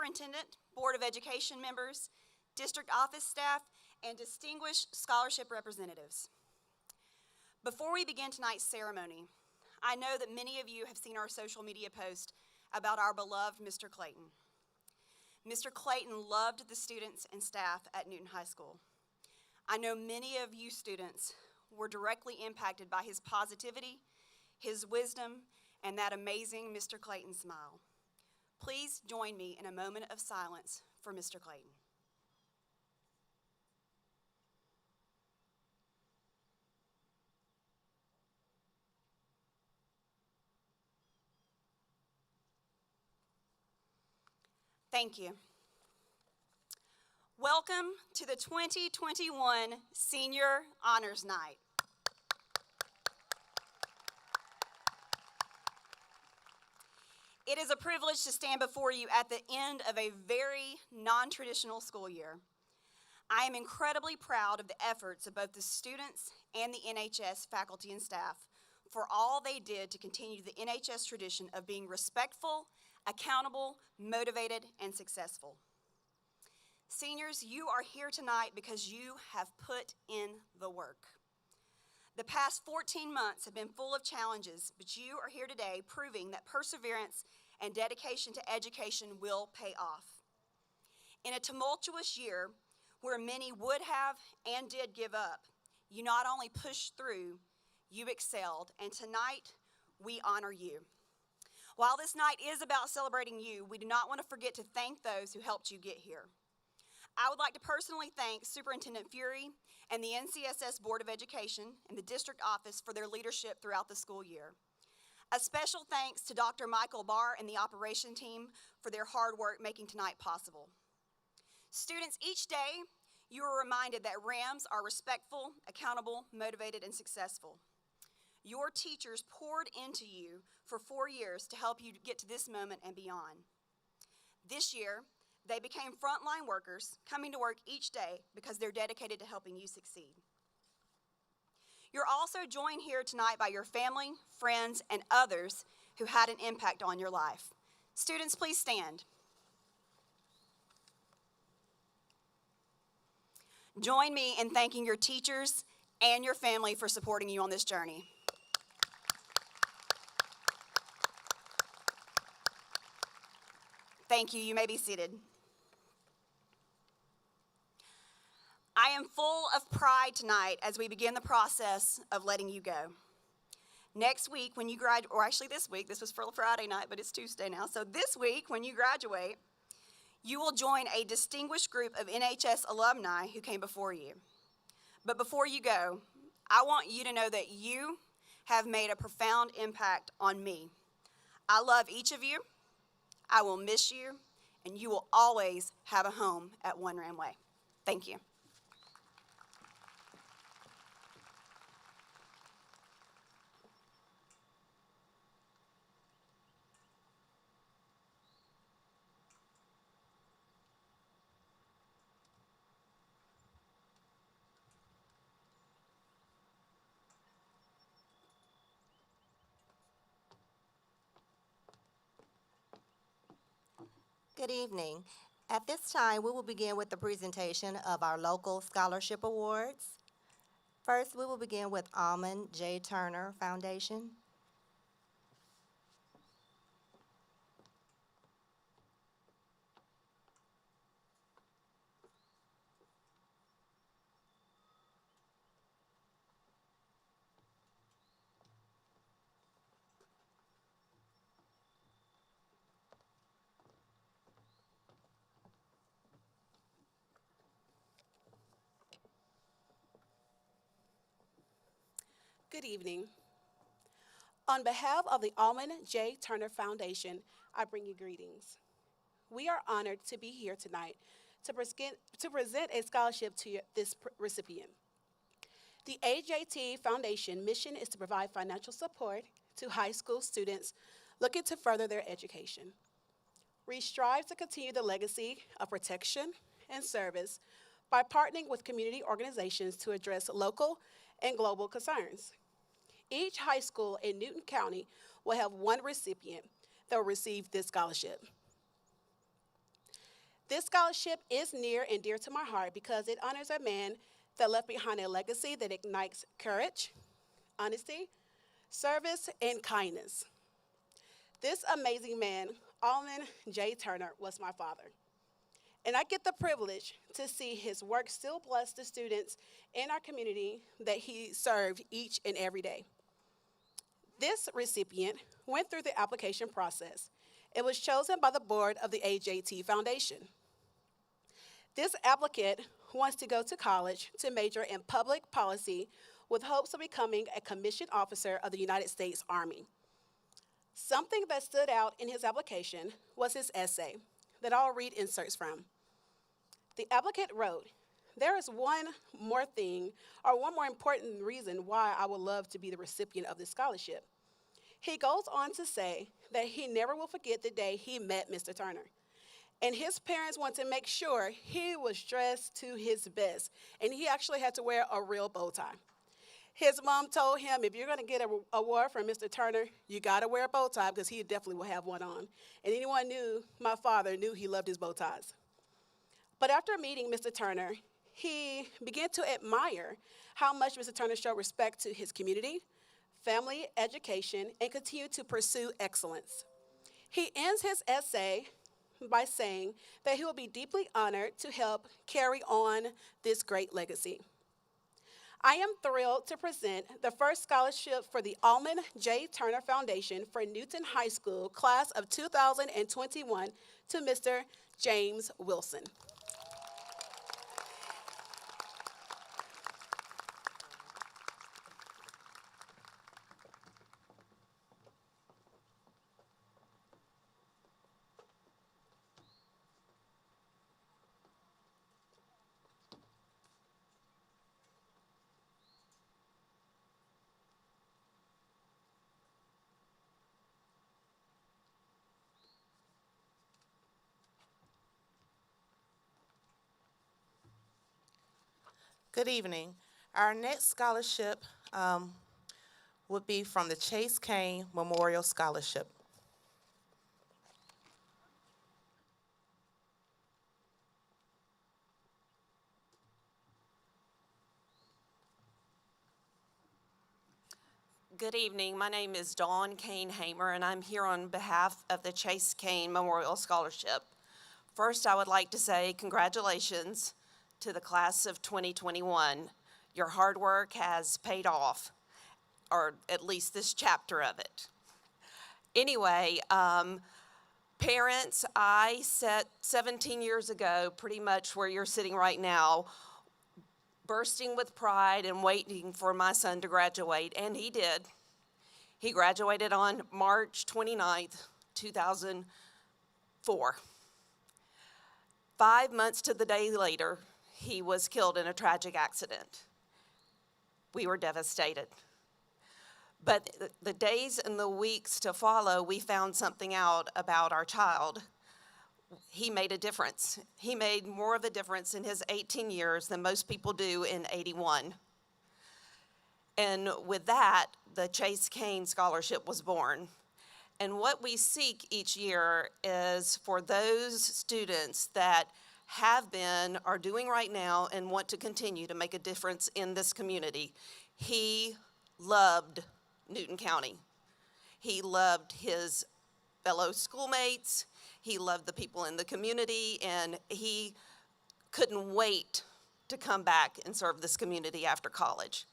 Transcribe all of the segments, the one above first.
Superintendent, Board of Education members, district office staff, and distinguished scholarship representatives. Before we begin tonight's ceremony, I know that many of you have seen our social media post about our beloved Mr. Clayton. Mr. Clayton loved the students and staff at Newton High School. I know many of you students were directly impacted by his positivity, his wisdom, and that amazing Mr. Clayton smile. Please join me in a moment of silence for Mr. Clayton. Thank you. Welcome to the 2021 Senior Honors Night. It is a privilege to stand before you at the end of a very non-traditional school year. I am incredibly proud of the efforts of both the students and the NHS faculty and staff for all they did to continue the NHS tradition of being respectful, accountable, motivated, and successful. Seniors, you are here tonight because you have put in the work. The past 14 months have been full of challenges, but you are here today proving that perseverance and dedication to education will pay off. In a tumultuous year where many would have and did give up, you not only pushed through, you excelled, and tonight we honor you. While this night is about celebrating you, we do not want to forget to thank those who helped you get here. I would like to personally thank Superintendent Fury and the NCSS Board of Education and the district office for their leadership throughout the school year. A special thanks to Dr. Michael Barr and the operation team for their hard work making tonight possible. Students, each day you are reminded that RAMs are respectful, accountable, motivated, and successful. Your teachers poured into you for 4 years to help you get to this moment and beyond. This year, they became frontline workers, coming to work each day because they're dedicated to helping you succeed. You're also joined here tonight by your family, friends, and others who had an impact on your life. Students, please stand. Join me in thanking your teachers and your family for supporting you on this journey. Thank you. You may be seated. I am full of pride tonight as we begin the process of letting you go. Next week when you graduate, or actually this week, this was for Friday night, but it's Tuesday now. So this week when you graduate, you will join a distinguished group of NHS alumni who came before you. But before you go, I want you to know that you have made a profound impact on me. I love each of you. I will miss you, and you will always have a home at One Ramway. Thank you. Good evening. At this time, we will begin with the presentation of our local scholarship awards. First, we will begin with Almond J. Turner Foundation. Good evening. On behalf of the Almond J. Turner Foundation, I bring you greetings. We are honored to be here tonight to present a scholarship to this recipient. The AJT Foundation mission is to provide financial support to high school students looking to further their education. We strive to continue the legacy of protection and service by partnering with community organizations to address local and global concerns. Each high school in Newton County will have one recipient that will receive this scholarship. This scholarship is near and dear to my heart because it honors a man that left behind a legacy that ignites courage, honesty, service, and kindness. This amazing man, Almond J. Turner, was my father. And I get the privilege to see his work still bless the students in our community that he served each and every day. This recipient went through the application process. It was chosen by the board of the AJT Foundation. This applicant wants to go to college to major in public policy with hopes of becoming a commissioned officer of the United States Army. Something that stood out in his application was his essay that I'll read inserts from. The applicant wrote, "There is one more important reason why I would love to be the recipient of this scholarship." He goes on to say that he never will forget the day he met Mr. Turner. And his parents want to make sure he was dressed to his best, and he actually had to wear a real bow tie. His mom told him, if you're going to get an award from Mr. Turner, you got to wear a bow tie because he definitely will have one on. And anyone knew, my father knew he loved his bow ties. But after meeting Mr. Turner, he began to admire how much Mr. Turner showed respect to his community, family, education, and continued to pursue excellence. He ends his essay by saying that he will be deeply honored to help carry on this great legacy. I am thrilled to present the first scholarship for the Almond J. Turner Foundation for Newton High School, class of 2021, to Mr. James Wilson. Good evening. Our next scholarship would be from the Chase Kane Memorial Scholarship. Good evening. My name is Dawn Kane Hamer, and I'm here on behalf of the Chase Kane Memorial Scholarship. First, I would like to say congratulations to the class of 2021. Your hard work has paid off, or at least this chapter of it. Anyway, parents, I set 17 years ago, pretty much where you're sitting right now, bursting with pride and waiting for my son to graduate, and he did. He graduated on March 29th, 2004. 5 months to the day later, he was killed in a tragic accident. We were devastated. But the days and the weeks to follow, we found something out about our child. He made a difference. He made more of a difference in his 18 years than most people do in 81. And with that, the Chase Kane Scholarship was born. And what we seek each year is for those students that have been, are doing right now, and want to continue to make a difference in this community. He loved Newton County. He loved his fellow schoolmates. He loved the people in the community, and he couldn't wait to come back and serve this community after college.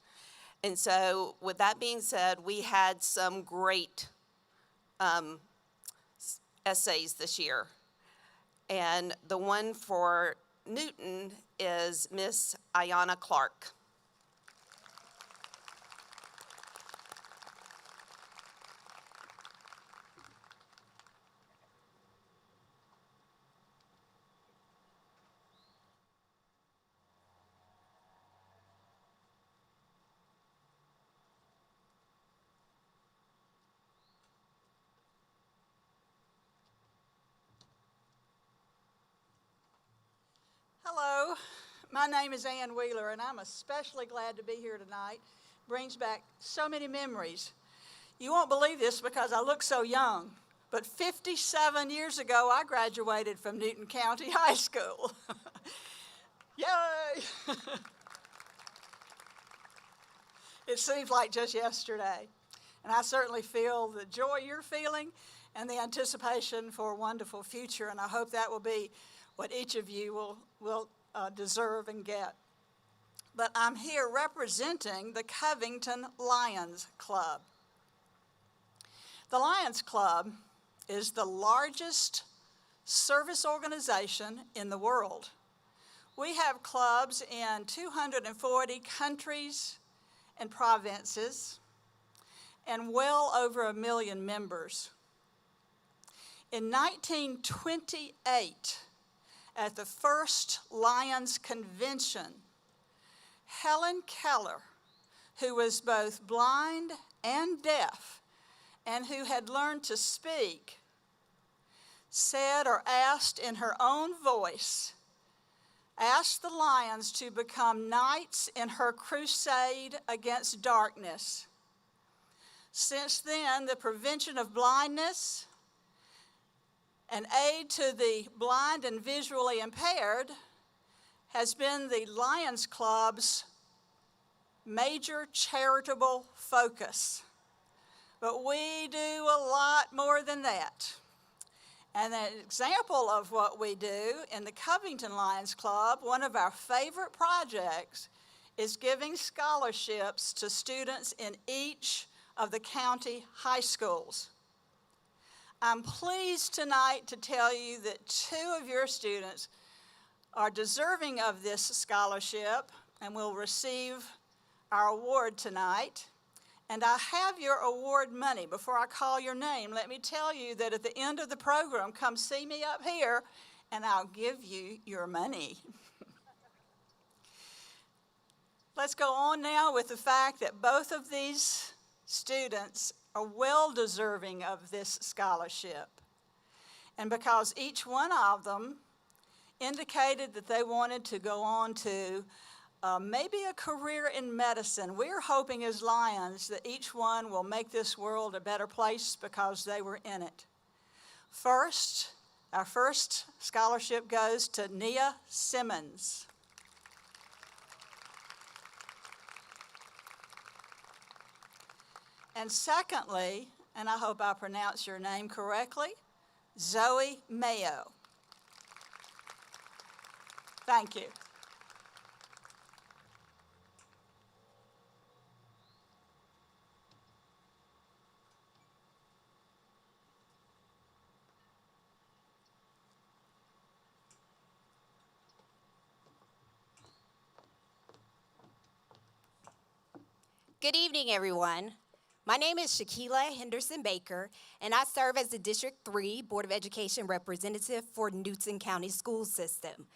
And so with that being said, we had some great essays this year. And the one for Newton is Miss Ayanna Clark. Hello, my name is Ann Wheeler, and I'm especially glad to be here tonight. Brings back so many memories. You won't believe this because I look so young, but 57 years ago, I graduated from Newton County High School. Yay! It seems like just yesterday. And I certainly feel the joy you're feeling and the anticipation for a wonderful future, and I hope that will be what each of you will deserve and get. But I'm here representing the Covington Lions Club. The Lions Club is the largest service organization in the world. We have clubs in 240 countries and provinces and well over 1 million members. In 1928, at the first Lions Convention, Helen Keller, who was both blind and deaf and who had learned to speak, said or asked in her own voice, asked the Lions to become knights in her crusade against darkness. Since then, the prevention of blindness and aid to the blind and visually impaired has been the Lions Club's major charitable focus. But we do a lot more than that. And an example of what we do in the Covington Lions Club, one of our favorite projects is giving scholarships to students in each of the county high schools. I'm pleased tonight to tell you that 2 of your students are deserving of this scholarship and will receive our award tonight. And I have your award money. Before I call your name, let me tell you that at the end of the program, come see me up here and I'll give you your money. Let's go on now with the fact that both of these students are well deserving of this scholarship. And because each one of them indicated that they wanted to go on to maybe a career in medicine, we're hoping as Lions that each one will make this world a better place because they were in it. First, our first scholarship goes to Nia Simmons. And secondly, and I hope I pronounce your name correctly, Zoe Mayo. Thank you. Good evening, everyone. My name is Shaquila Henderson Baker, and I serve as the District 3 Board of Education representative for Newton County School System.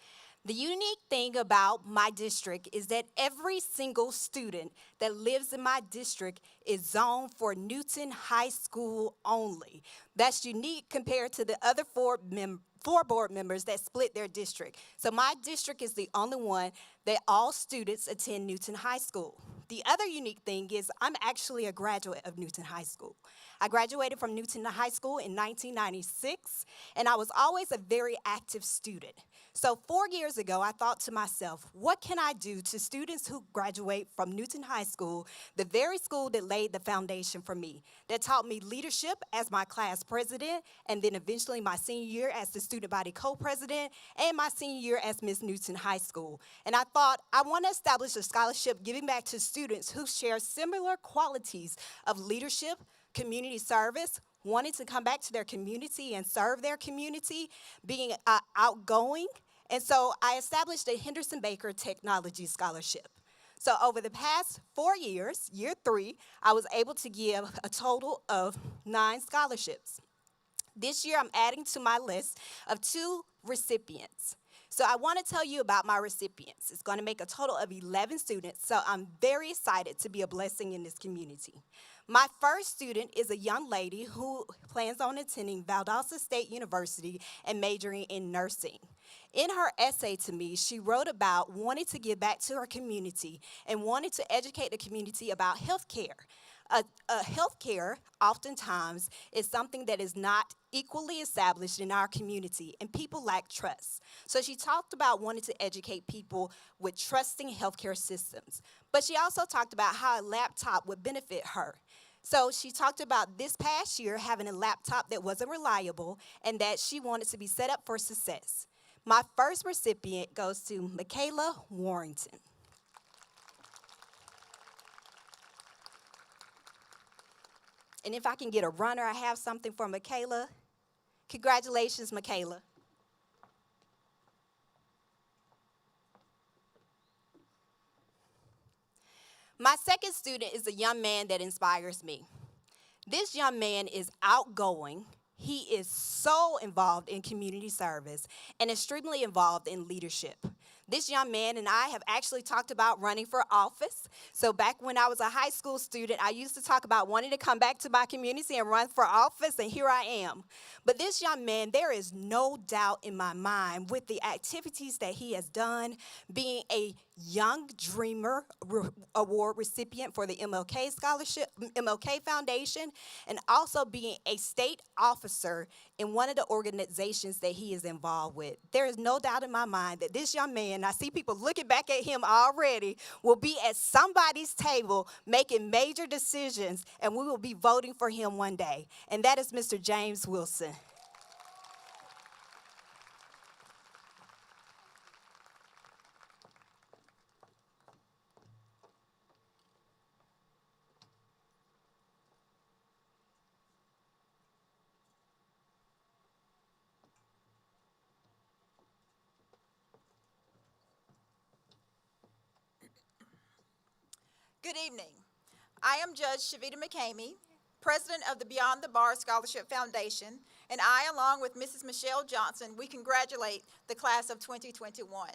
The unique thing about my district is that every single student that lives in my district is zoned for Newton High School only. That's unique compared to the other four board members that split their district. So my district is the only one that all students attend Newton High School. The other unique thing is I'm actually a graduate of Newton High School. I graduated from Newton High School in 1996, and I was always a very active student. So 4 years ago, I thought to myself, what can I do to students who graduate from Newton High School, the very school that laid the foundation for me, that taught me leadership as my class president, and then eventually my senior year as the student body co-president, and my senior year as Miss Newton High School. And I thought, I want to establish a scholarship giving back to students who share similar qualities of leadership, community service, wanting to come back to their community and serve their community, being outgoing. And so I established a Henderson Baker Technology Scholarship. So over the past 4 years, year 3, I was able to give a total of 9 scholarships. This year, I'm adding to my list of 2 recipients. So I want to tell you about my recipients. It's going to make a total of 11 students, so I'm very excited to be a blessing in this community. My first student is a young lady who plans on attending Valdosta State University and majoring in nursing. In her essay to me, she wrote about wanting to give back to her community and wanting to educate the community about health care. Healthcare oftentimes is something that is not equally established in our community, and people lack trust. So she talked about wanting to educate people with trusting healthcare systems. But she also talked about how a laptop would benefit her. So she talked about this past year having a laptop that wasn't reliable and that she wanted to be set up for success. My first recipient goes to Michaela Warrington. And if I can get a runner, I have something for Michaela. Congratulations, Michaela. My second student is a young man that inspires me. This young man is outgoing. He is so involved in community service and extremely involved in leadership. This young man and I have actually talked about running for office. So back when I was a high school student, I used to talk about wanting to come back to my community and run for office, and here I am. But this young man, there is no doubt in my mind with the activities that he has done, being a Young Dreamer Award recipient for the MLK Scholarship, MLK Foundation, and also being a state officer in one of the organizations that he is involved with. There is no doubt in my mind that this young man, I see people looking back at him already, will be at somebody's table making major decisions, and we will be voting for him one day. And that is Mr. James Wilson. Good evening. I am Judge Shavita McCamey, President of the Beyond the Bar Scholarship Foundation, and I, along with Mrs. Michelle Johnson, we congratulate the class of 2021.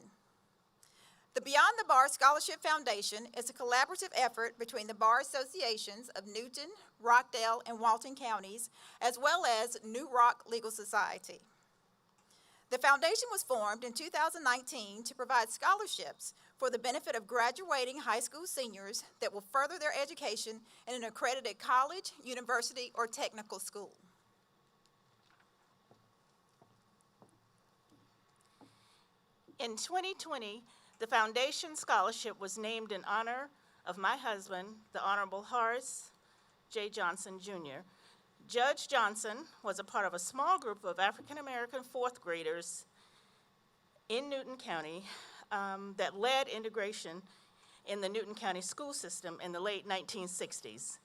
The Beyond the Bar Scholarship Foundation is a collaborative effort between the bar associations of Newton, Rockdale, and Walton counties, as well as New Rock Legal Society. The foundation was formed in 2019 to provide scholarships for the benefit of graduating high school seniors that will further their education in an accredited college, university, or technical school. In 2020, the foundation scholarship was named in honor of my husband, the Honorable Horace J. Johnson, Jr. Judge Johnson was a part of a small group of African-American fourth graders in Newton County that led integration in the Newton County school system in the late 1960s.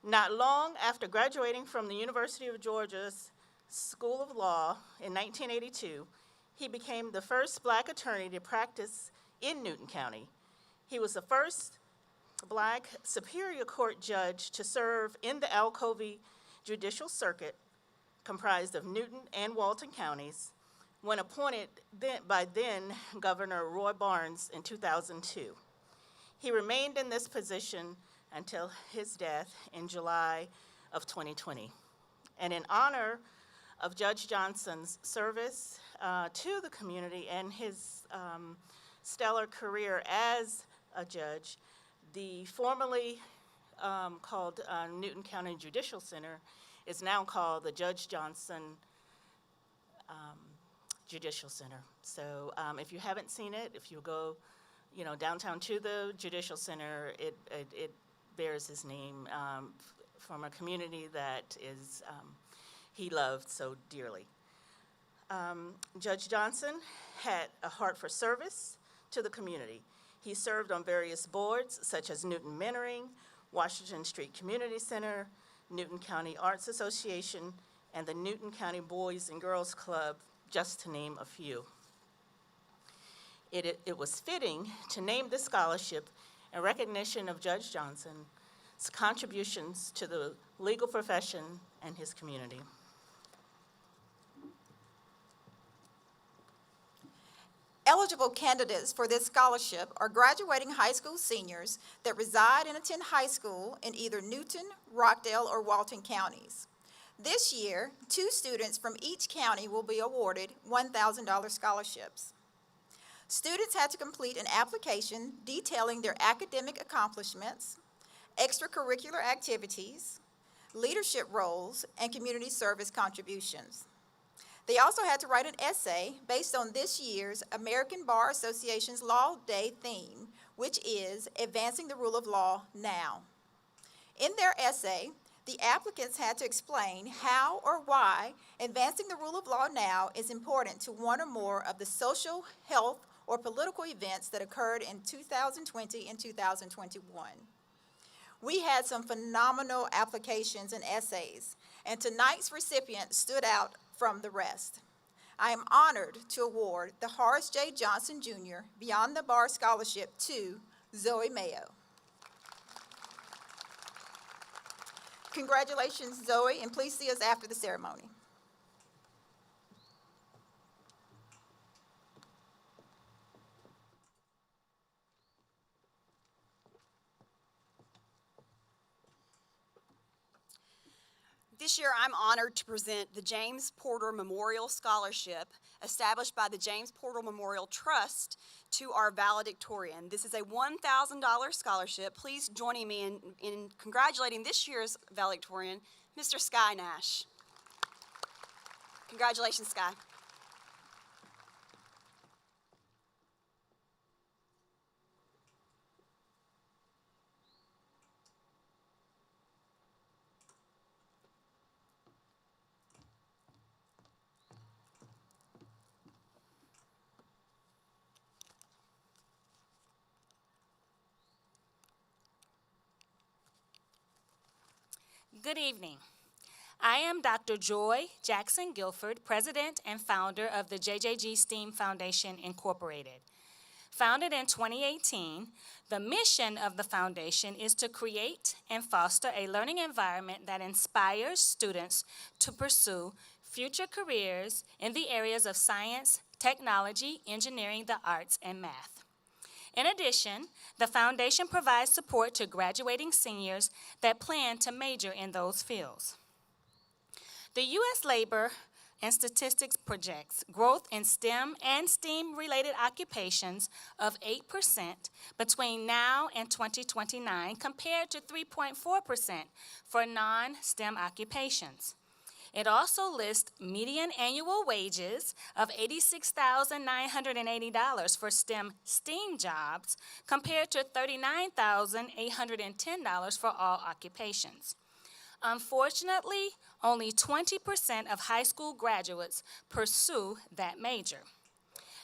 Not long after graduating from the University of Georgia's School of Law in 1982, he became the first Black attorney to practice in Newton County. He was the first Black Superior Court judge to serve in the Alcovey Judicial Circuit, comprised of Newton and Walton counties, when appointed by then Governor Roy Barnes in 2002. He remained in this position until his death in July of 2020. And in honor of Judge Johnson's service to the community and his stellar career as a judge, the formerly called Newton County Judicial Center is now called the Judge Johnson Judicial Center. So if you haven't seen it, if you go, downtown to the Judicial Center, it bears his name from a community that is he loved so dearly. Judge Johnson had a heart for service to the community. He served on various boards such as Newton Mentoring, Washington Street Community Center, Newton County Arts Association, and the Newton County Boys and Girls Club, just to name a few. It was fitting to name this scholarship in recognition of Judge Johnson's contributions to the legal profession and his community. Eligible candidates for this scholarship are graduating high school seniors that reside and attend high school in either Newton, Rockdale, or Walton counties. This year, 2 students from each county will be awarded $1,000 scholarships. Students had to complete an application detailing their academic accomplishments, extracurricular activities, leadership roles, and community service contributions. They also had to write an essay based on this year's American Bar Association's Law Day theme, which is Advancing the Rule of Law Now. In their essay, the applicants had to explain how or why advancing the rule of law now is important to one or more of the social, health, or political events that occurred in 2020 and 2021. We had some phenomenal applications and essays, and tonight's recipient stood out from the rest. I am honored to award the Horace J. Johnson Jr. Beyond the Bar Scholarship to Zoe Mayo. Congratulations, Zoe, and please see us after the ceremony. This year, I'm honored to present the James Porter Memorial Scholarship, established by the James Porter Memorial Trust, to our valedictorian. This is a $1,000 scholarship. Please join me in congratulating this year's valedictorian, Mr. Sky Nash. Congratulations, Sky. Good evening. I am Dr. Joy Jackson Guilford, President and founder of the JJG STEAM Foundation, Incorporated. Founded in 2018, the mission of the foundation is to create and foster a learning environment that inspires students to pursue future careers in the areas of science, technology, engineering, the arts, and math. In addition, the foundation provides support to graduating seniors that plan to major in those fields. The U.S. Labor and Statistics projects growth in STEM and STEAM-related occupations of 8% between now and 2029, compared to 3.4% for non-STEM occupations. It also lists median annual wages of $86,980 for STEAM jobs, compared to $39,810 for all occupations. Unfortunately, only 20% of high school graduates pursue that major.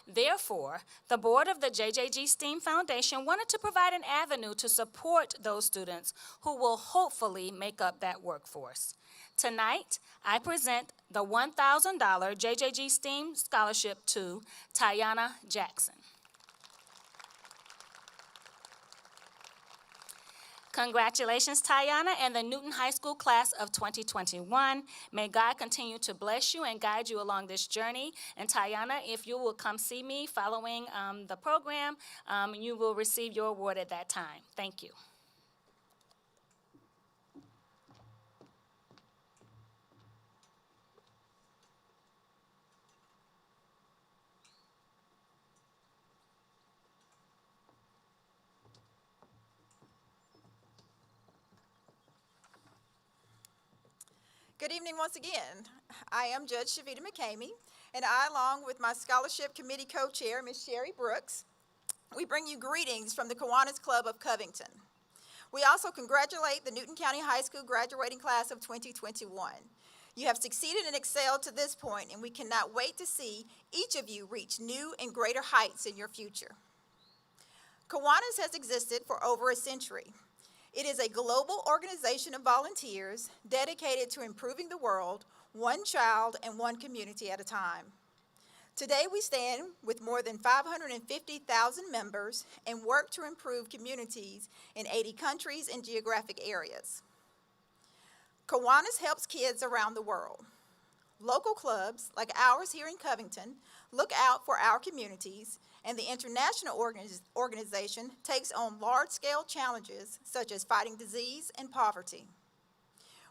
Therefore, the board of the JJG STEAM Foundation wanted to provide an avenue to support those students who will hopefully make up that workforce. Tonight, I present the $1,000 JJG STEAM Scholarship to Tiana Jackson. Congratulations, Tiana, and the Newton High School class of 2021. May God continue to bless you and guide you along this journey. And Tiana, if you will come see me following the program, you will receive your award at that time. Thank you. Good evening once again. I am Judge Shavita McCamey, and I, along with my Scholarship Committee co-chair, Ms. Sherry Brooks, we bring you greetings from the Kiwanis Club of Covington. We also congratulate the Newton County High School graduating class of 2021. You have succeeded and excelled to this point, and we cannot wait to see each of you reach new and greater heights in your future. Kiwanis has existed for over a century. It is a global organization of volunteers dedicated to improving the world, one child and one community at a time. Today we stand with more than 550,000 members and work to improve communities in 80 countries and geographic areas. Kiwanis helps kids around the world. Local clubs like ours here in Covington look out for our communities, and the international organization takes on large-scale challenges such as fighting disease and poverty.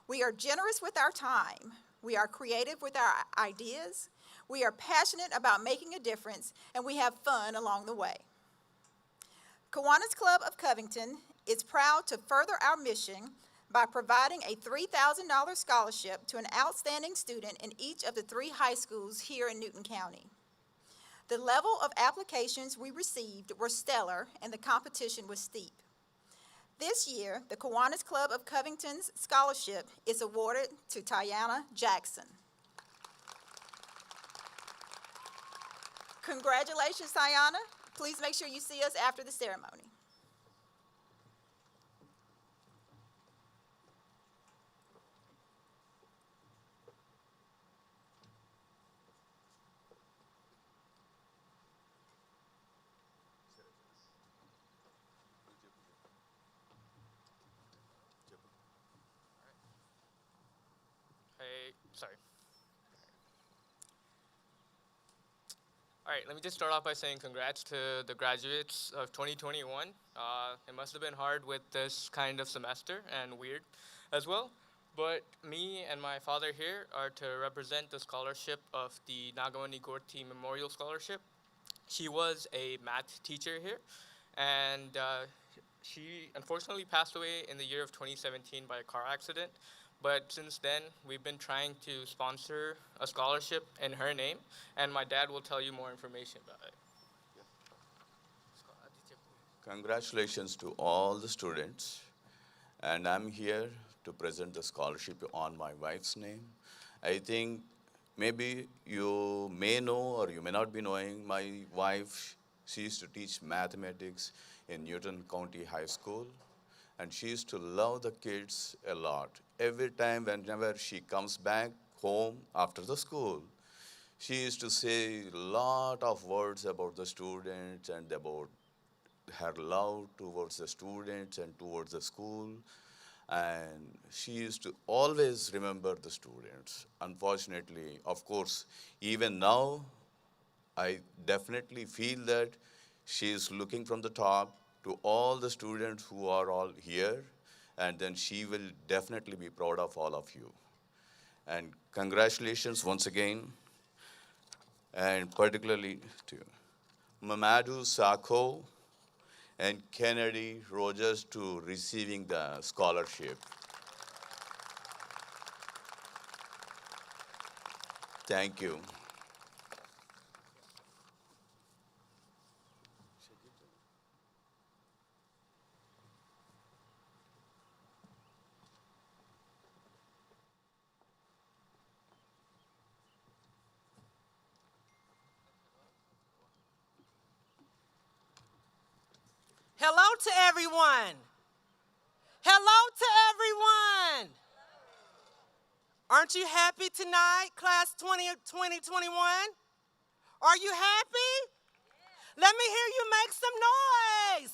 We are generous with our time. We are creative with our ideas. We are passionate about making a difference, and we have fun along the way. Kiwanis Club of Covington is proud to further our mission by providing a $3,000 scholarship to an outstanding student in each of the 3 high schools here in Newton County. The level of applications we received were stellar and the competition was steep. This year, the Kiwanis Club of Covington's scholarship is awarded to Tiana Jackson. Congratulations, Tiana. Please make sure you see us after the ceremony. Hey, sorry. All right, let me just start off by saying congrats to the graduates of 2021. It must have been hard with this kind of semester and weird as well. But me and my father here are to represent the scholarship of the Nagamani Gorti Memorial Scholarship. She was a math teacher here, and she unfortunately passed away in the year of 2017 by a car accident. But since then, we've been trying to sponsor a scholarship in her name, and my dad will tell you more information about it. Congratulations to all the students, and I'm here to present the scholarship on my wife's name. I think maybe you may know or you may not be knowing my wife. She used to teach mathematics in Newton County High School, and she used to love the kids a lot. Every time, whenever she comes back home after the school, she used to say a lot of words about the students and about her love towards the students and towards the school. And she used to always remember the students. Unfortunately, of course, even now, I definitely feel that she is looking from the top to all the students who are all here, and then she will definitely be proud of all of you. And congratulations once again, and particularly to Mamadou Sakho and Kennedy Rogers to receiving the scholarship. Thank you. Hello to everyone. Hello to everyone. Aren't you happy tonight, class 2021? Are you happy? Let me hear you make some noise.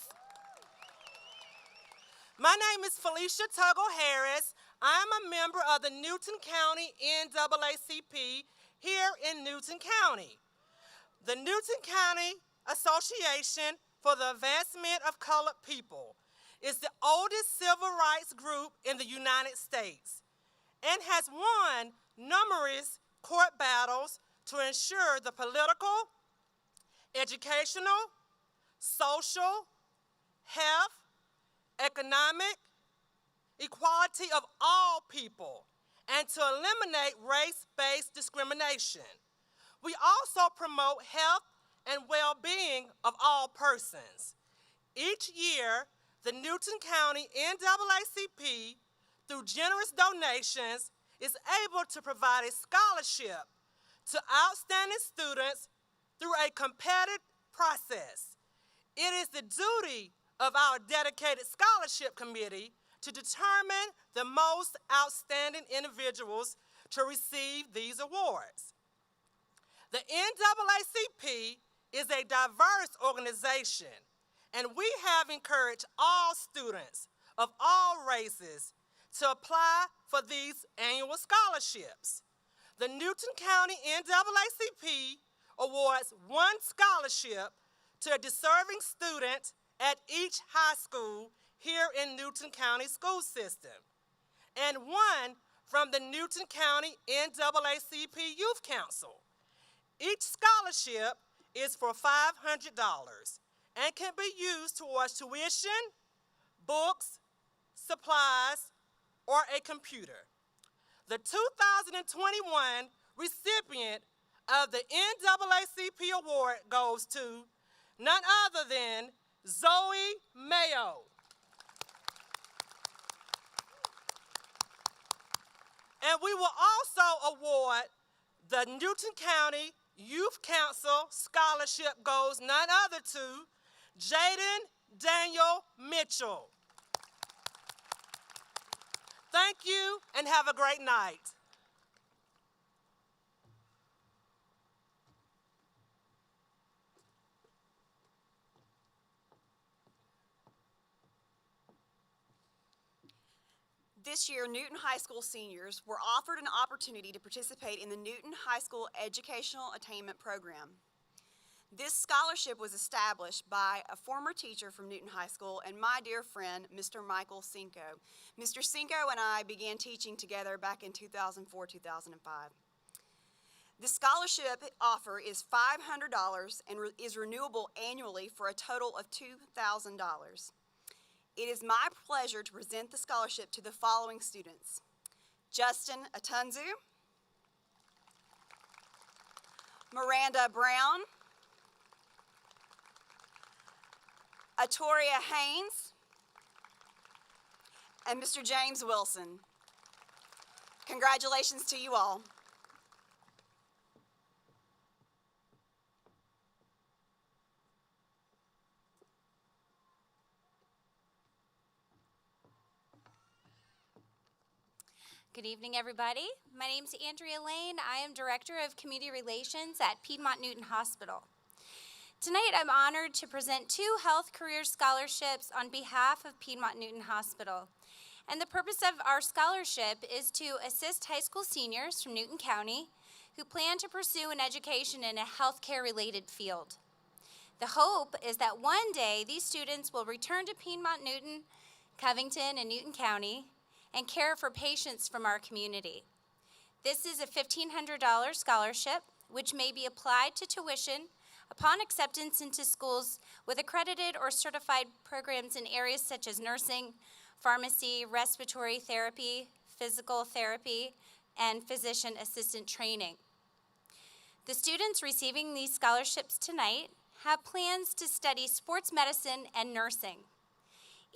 My name is Felicia Tuggle Harris. I'm a member of the Newton County NAACP here in Newton County. The Newton County Association for the Advancement of Colored People is the oldest civil rights group in the United States and has won numerous court battles to ensure the political, educational, social, health, economic equality of all people and to eliminate race-based discrimination. We also promote health and well-being of all persons. Each year, the Newton County NAACP, through generous donations, is able to provide a scholarship to outstanding students through a competitive process. It is the duty of our dedicated scholarship committee to determine the most outstanding individuals to receive these awards. The NAACP is a diverse organization, and we have encouraged all students of all races to apply for these annual scholarships. The Newton County NAACP awards one scholarship to a deserving student at each high school here in Newton County school system, and one from the Newton County NAACP Youth Council. Each scholarship is for $500 and can be used towards tuition, books, supplies, or a computer. The 2021 recipient of the NAACP award goes to none other than Zoe Mayo. And we will also award the Newton County Youth Council Scholarship goes none other to Jaden Daniel Mitchell. Thank you and have a great night. This year, Newton High School seniors were offered an opportunity to participate in the Newton High School Educational Attainment Program. This scholarship was established by a former teacher from Newton High School and my dear friend, Mr. Michael Cinco. Mr. Cinco and I began teaching together back in 2004-2005. The scholarship offer is $500 and is renewable annually for a total of $2,000. It is my pleasure to present the scholarship to the following students: Justin Atunzu, Miranda Brown, Atoria Haynes, and Mr. James Wilson. Congratulations to you all. Good evening, everybody. My name is Andrea Lane. I am Director of Community Relations at Piedmont Newton Hospital. Tonight, I'm honored to present 2 health career scholarships on behalf of Piedmont Newton Hospital. And the purpose of our scholarship is to assist high school seniors from Newton County who plan to pursue an education in a healthcare-related field. The hope is that one day these students will return to Piedmont Newton, Covington, and Newton County and care for patients from our community. This is a $1,500 scholarship, which may be applied to tuition upon acceptance into schools with accredited or certified programs in areas such as nursing, pharmacy, respiratory therapy, physical therapy, and physician assistant training. The students receiving these scholarships tonight have plans to study sports medicine and nursing.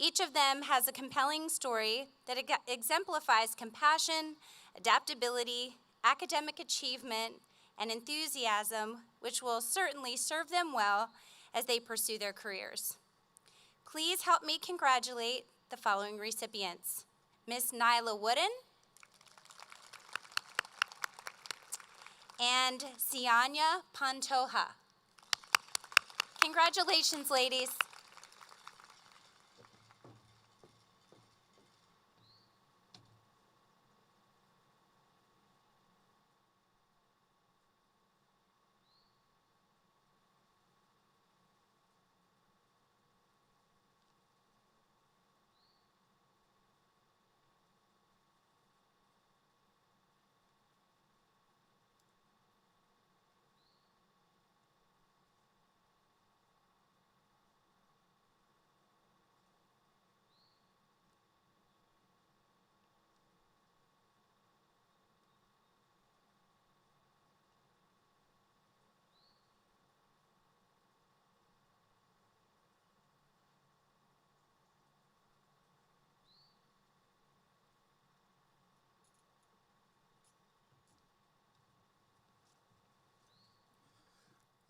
Each of them has a compelling story that exemplifies compassion, adaptability, academic achievement, and enthusiasm, which will certainly serve them well as they pursue their careers. Please help me congratulate the following recipients: Miss Nyla Wooden and Sianya Pantoja. Congratulations, ladies.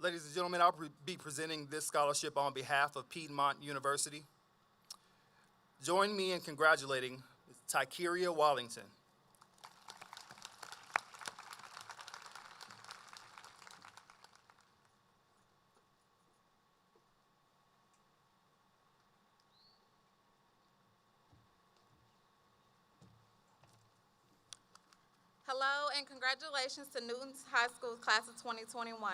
Ladies and gentlemen, I'll be presenting this scholarship on behalf of Piedmont University. Join me in congratulating Tykeria Wallington. Hello and congratulations to Newton's High School class of 2021.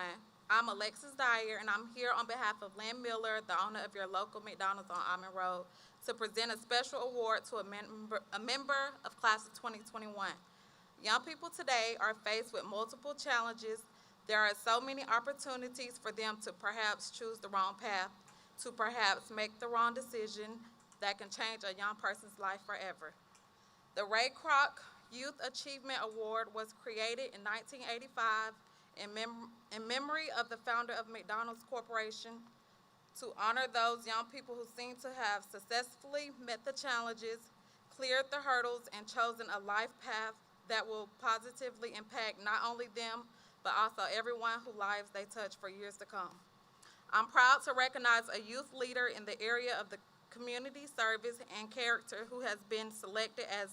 I'm Alexis Dyer and I'm here on behalf of Lynn Miller, the owner of your local McDonald's on Almond Road, to present a special award to a member of class of 2021. Young people today are faced with multiple challenges. There are so many opportunities for them to perhaps choose the wrong path, to perhaps make the wrong decision, that can change a young person's life forever. The Ray Kroc Youth Achievement Award was created in 1985 in memory of the founder of McDonald's Corporation to honor those young people who seem to have successfully met the challenges, cleared the hurdles, and chosen a life path that will positively impact not only them, but also everyone whose lives they touch for years to come. I'm proud to recognize a youth leader in the area of the community service and character who has been selected as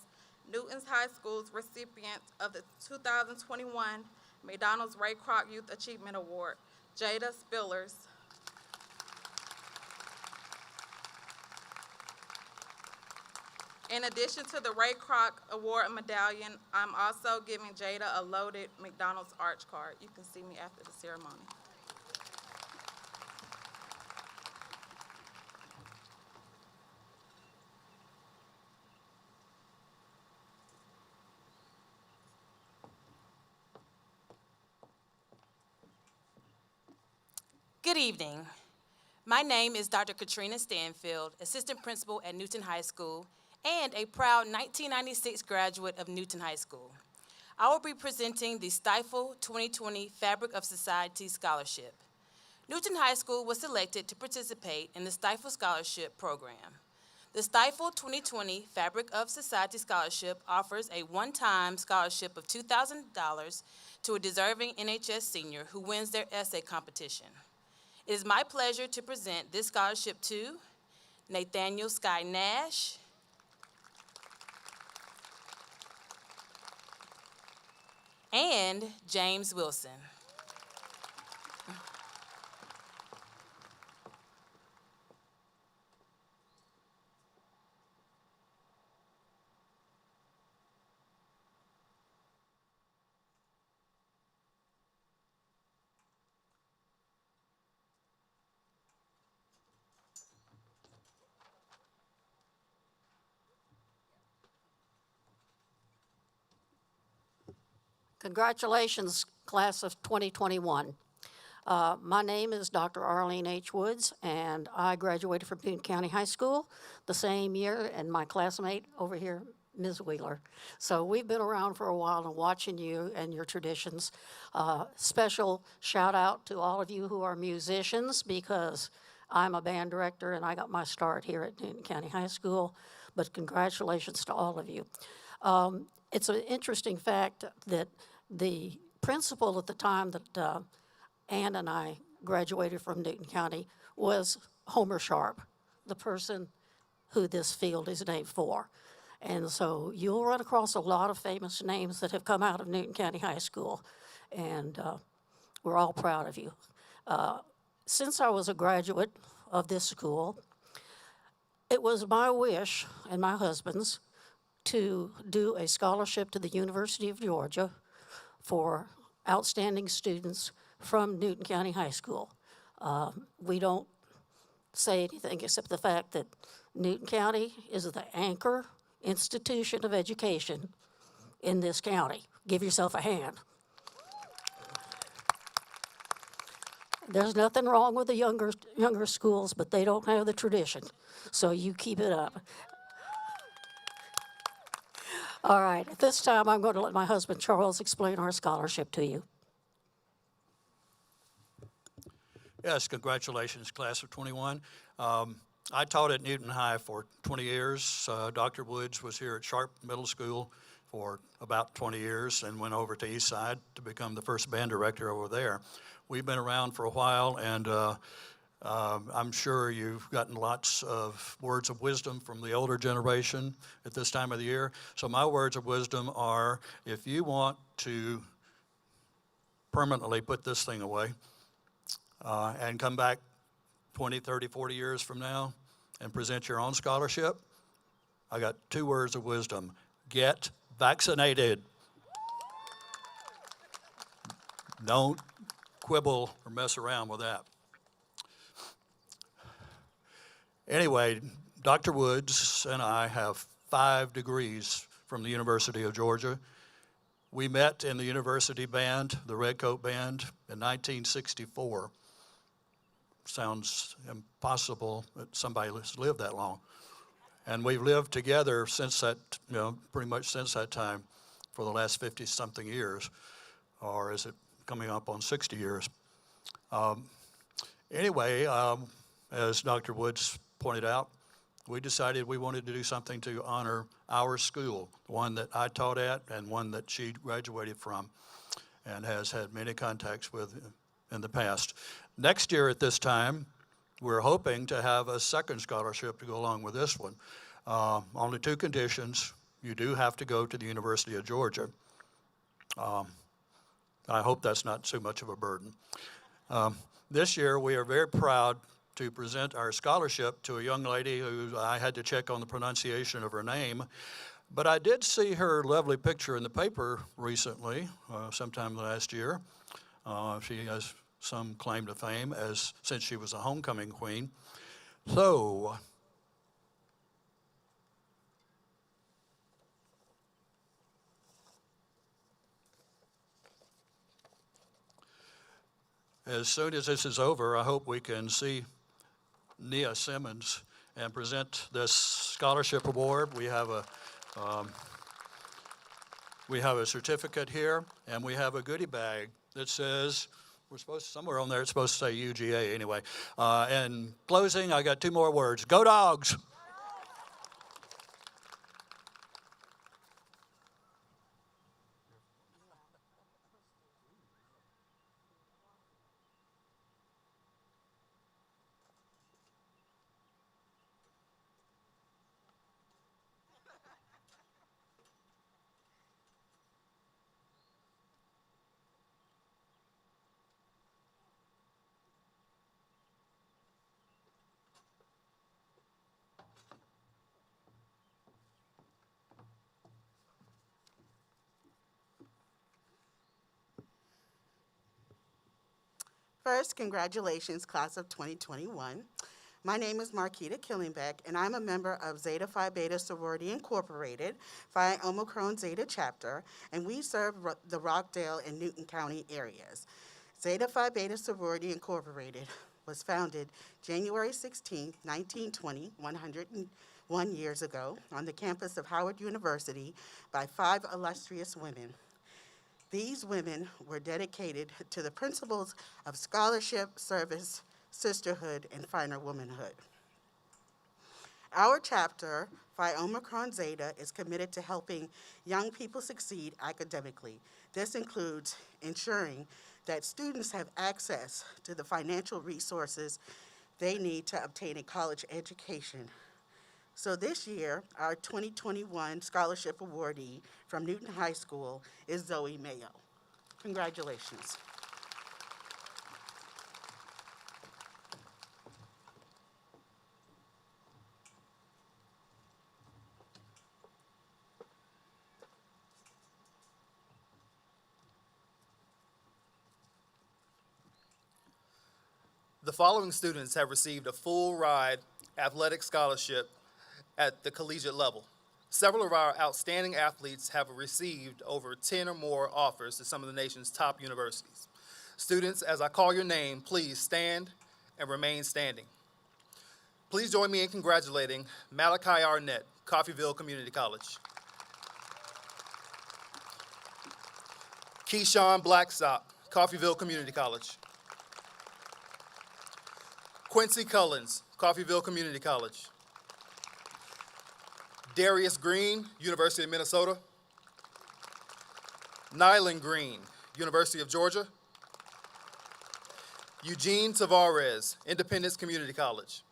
Newton's High School's recipient of the 2021 McDonald's Ray Kroc Youth Achievement Award, Jada Spillers. In addition to the Ray Kroc Award medallion, I'm also giving Jada a loaded McDonald's Arch card. You can see me after the ceremony. Good evening. My name is Dr. Katrina Stanfield, Assistant Principal at Newton High School and a proud 1996 graduate of Newton High School. I will be presenting the Stifel 2020 Fabric of Society Scholarship. Newton High School was selected to participate in the Stifel Scholarship Program. The Stifel 2020 Fabric of Society Scholarship offers a one-time scholarship of $2,000 to a deserving NHS senior who wins their essay competition. It is my pleasure to present this scholarship to Nathaniel Sky Nash, and James Wilson. Congratulations, class of 2021. My name is Dr. Arlene H. Woods, and I graduated from Newton County High School the same year, and my classmate over here, Ms. Wheeler. So we've been around for a while and watching you and your traditions. Special shout out to all of you who are musicians, because I'm a band director and I got my start here at Newton County High School, but congratulations to all of you. It's an interesting fact that the principal at the time that Ann and I graduated from Newton County was Homer Sharp, the person who this field is named for. And so you'll run across a lot of famous names that have come out of Newton County High School, and we're all proud of you. Since I was a graduate of this school, it was my wish and my husband's to do a scholarship to the University of Georgia for outstanding students from Newton County High School. We don't say anything except the fact that Newton County is the anchor institution of education in this county. Give yourself a hand. There's nothing wrong with the younger schools, but they don't have the tradition, so you keep it up. All right, at this time, I'm going to let my husband, Charles, explain our scholarship to you. Yes, congratulations, class of 21. I taught at Newton High for 20 years. Dr. Woods was here at Sharp Middle School for about 20 years and went over to Eastside to become the first band director over there. We've been around for a while, and I'm sure you've gotten lots of words of wisdom from the older generation at this time of the year. So my words of wisdom are, if you want to permanently put this thing away and come back 20, 30, 40 years from now and present your own scholarship, I got 2 words of wisdom. Get vaccinated. Don't quibble or mess around with that. Anyway, Dr. Woods and I have 5 degrees from the University of Georgia. We met in the university band, the Redcoat Band, in 1964. Sounds impossible that somebody has lived that long. And we've lived together since that, pretty much since that time for the last 50-something years, or is it coming up on 60 years? Anyway, as Dr. Woods pointed out, we decided we wanted to do something to honor our school, one that I taught at and one that she graduated from and has had many contacts with in the past. Next year at this time, we're hoping to have a second scholarship to go along with this one. Only two conditions. You do have to go to the University of Georgia. I hope that's not too much of a burden. This year, we are very proud to present our scholarship to a young lady who I had to check on the pronunciation of her name, but I did see her lovely picture in the paper recently, sometime last year. She has some claim to fame since she was a homecoming queen. So, as soon as this is over, I hope we can see Nia Simmons and present this scholarship award. We have a certificate here, and we have a goodie bag that says, somewhere on there it's supposed to say UGA anyway. In closing, I got two more words. Go Dogs! First, congratulations, class of 2021. My name is Marquita Killingbeck, and I'm a member of Zeta Phi Beta Sorority Incorporated, Phi Omicron Zeta chapter, and we serve the Rockdale and Newton County areas. Zeta Phi Beta Sorority Incorporated was founded January 16, 1920, 101 years ago, on the campus of Howard University by 5 illustrious women. These women were dedicated to the principles of scholarship, service, sisterhood, and finer womanhood. Our chapter, Phi Omicron Zeta, is committed to helping young people succeed academically. This includes ensuring that students have access to the financial resources they need to obtain a college education. So this year, our 2021 scholarship awardee from Newton High School is Zoe Mayo. Congratulations. The following students have received a full ride athletic scholarship at the collegiate level. Several of our outstanding athletes have received over 10 or more offers to some of the nation's top universities. Students, as I call your name, please stand and remain standing. Please join me in congratulating Malachi Arnett, Coffeyville Community College. Keyshawn Blackstock, Coffeyville Community College. Quincy Cullens, Coffeyville Community College. Darius Green, University of Minnesota. Nylan Green, University of Georgia. Eugene Tavares, Independence Community College.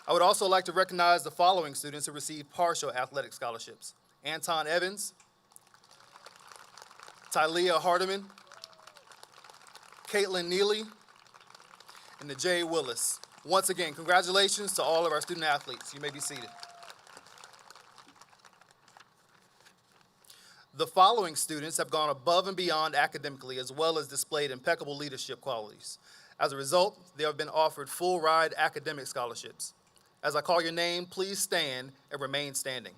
I would also like to recognize the following students who received partial athletic scholarships: Anton Evans, Tylea Hardiman, Caitlin Neely, and the Jay Willis. Once again, congratulations to all of our student athletes. You may be seated. The following students have gone above and beyond academically, as well as displayed impeccable leadership qualities. As a result, they have been offered full ride academic scholarships. As I call your name, please stand and remain standing.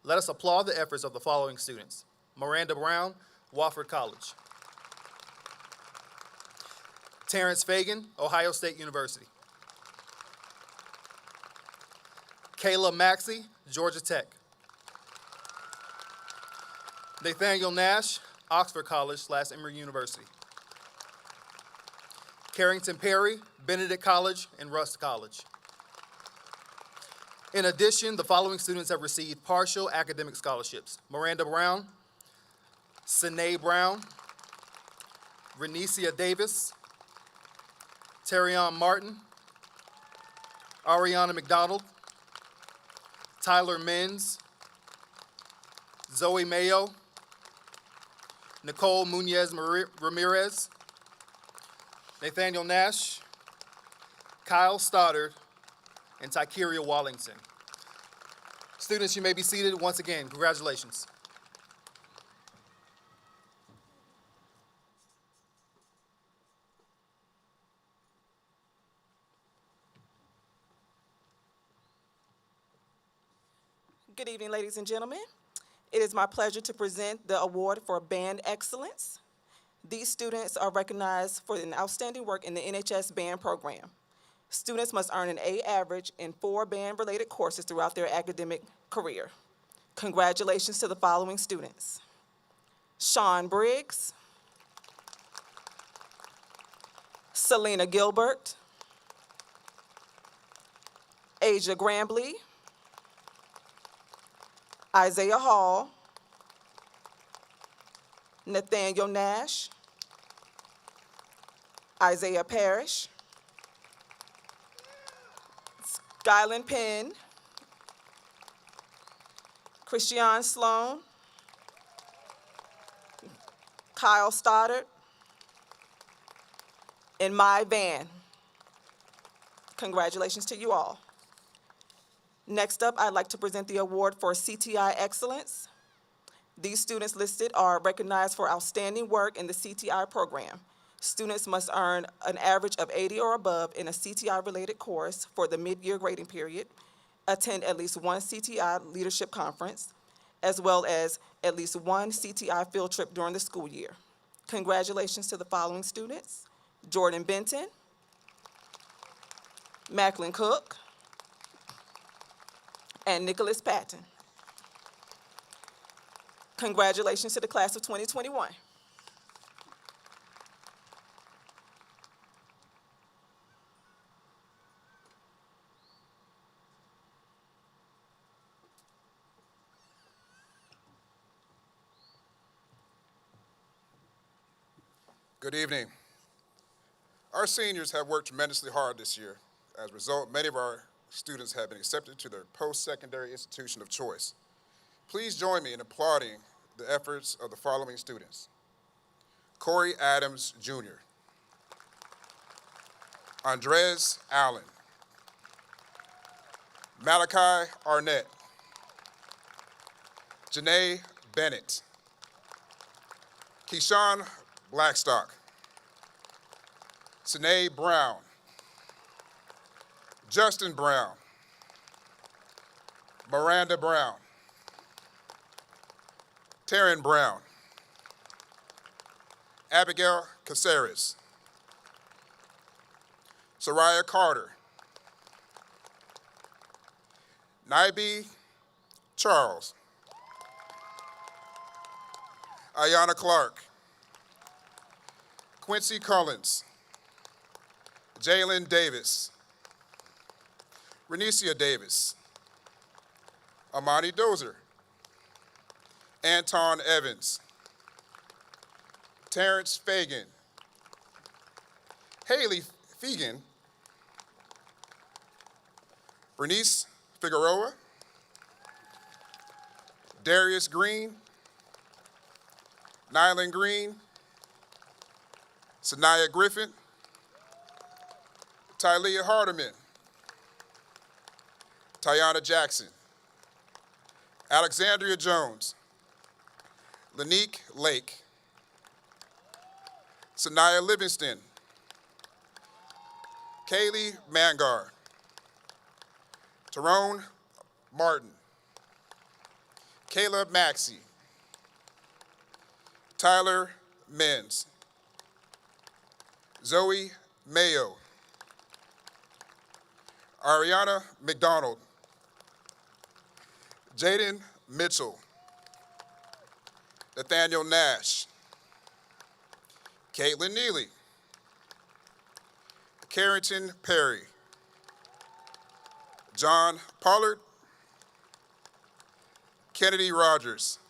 Let us applaud the efforts of the following students: Miranda Brown, Wofford College. Terrence Fagan, Ohio State University. Kayla Maxey, Georgia Tech. Nathaniel Nash, Oxford College/Emory University. Carrington Perry, Benedict College and Rust College. In addition, the following students have received partial academic scholarships: Miranda Brown, Sine Brown, Renesia Davis, Terrion Martin, Ariana McDonald, Tyler Menz, Zoe Mayo, Nicole Munoz Ramirez, Nathaniel Nash, Kyle Stoddard, and Tykeria Wallington. Students, you may be seated. Once again, congratulations. Good evening, ladies and gentlemen. It is my pleasure to present the award for Band Excellence. These students are recognized for an outstanding work in the NHS band program. Students must earn an A average in 4 band-related courses throughout their academic career. Congratulations to the following students: Sean Briggs, Selena Gilbert, Asia Grambly, Isaiah Hall, Nathaniel Nash, Isaiah Parrish, Skyland Penn, Christian Sloan, Kyle Stoddard, and Mai Van. Congratulations to you all. Next up, I'd like to present the award for CTI Excellence. These students listed are recognized for outstanding work in the CTI program. Students must earn an average of 80 or above in a CTI-related course for the mid-year grading period, attend at least 1 CTI leadership conference, as well as at least 1 CTI field trip during the school year. Congratulations to the following students: Jordan Benton, Macklin Cook, and Nicholas Patton. Congratulations to the class of 2021. Good evening. Our seniors have worked tremendously hard this year. As a result, many of our students have been accepted to their post-secondary institution of choice. Please join me in applauding the efforts of the following students: Corey Adams, Jr., Andres Allen, Malachi Arnett, Janae Bennett, Keyshawn Blackstock, Sine Brown, Justin Brown, Miranda Brown, Taryn Brown, Abigail Caceres, Soraya Carter, Naibi Charles, Ayana Clark, Quincy Collins, Jalen Davis, Renesia Davis, Amani Dozer, Anton Evans, Terrence Fagan, Haley Fegan, Bernice Figueroa, Darius Green, Nylan Green, Sanaya Griffin, Tylia Hardeman, Tiana Jackson, Alexandria Jones, Lanique Lake, Sanaya Livingston, Kaylee Mangar, Tyrone Martin, Caleb Maxey, Tyler Menz, Zoe Mayo, Ariana McDonald, Jaden Mitchell, Nathaniel Nash, Caitlin Neely, Carrington Perry, John Pollard, Kennedy Rogers,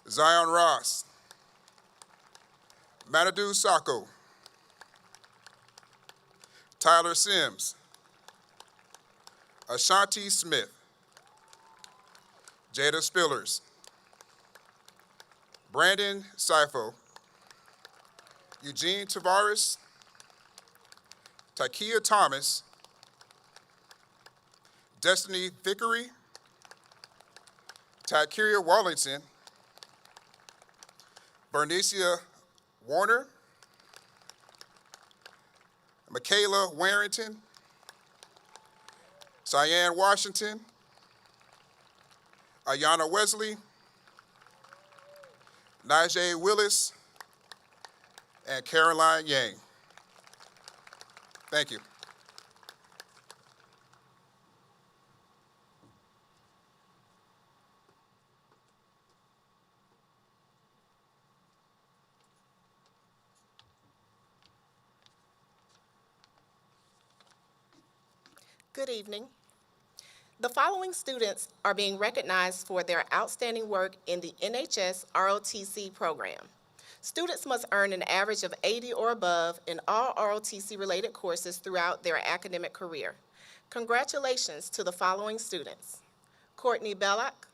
Zion Ross, Manadu Sacco, Tyler Sims, Ashanti Smith, Jada Spillers, Brandon Sifo, Eugene Tavares, Takia Thomas, Destiny Vickery, Takiria Wallington, Bernicia Warner, Michaela Warrington, Cyan Washington, Ayana Wesley, Najee Willis, and Caroline Yang. Thank you. Good evening. The following students are being recognized for their outstanding work in the NHS ROTC program. Students must earn an average of 80 or above in all ROTC-related courses throughout their academic career. Congratulations to the following students: Courtney Bellock,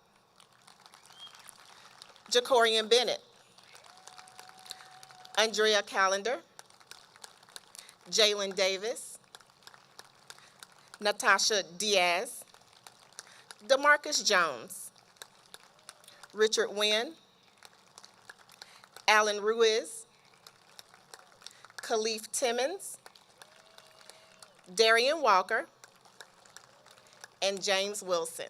Jacorian Bennett, Andrea Callender, Jalen Davis, Natasha Diaz, DeMarcus Jones, Richard Wynn, Alan Ruiz, Khalif Timmons, Darian Walker, and James Wilson.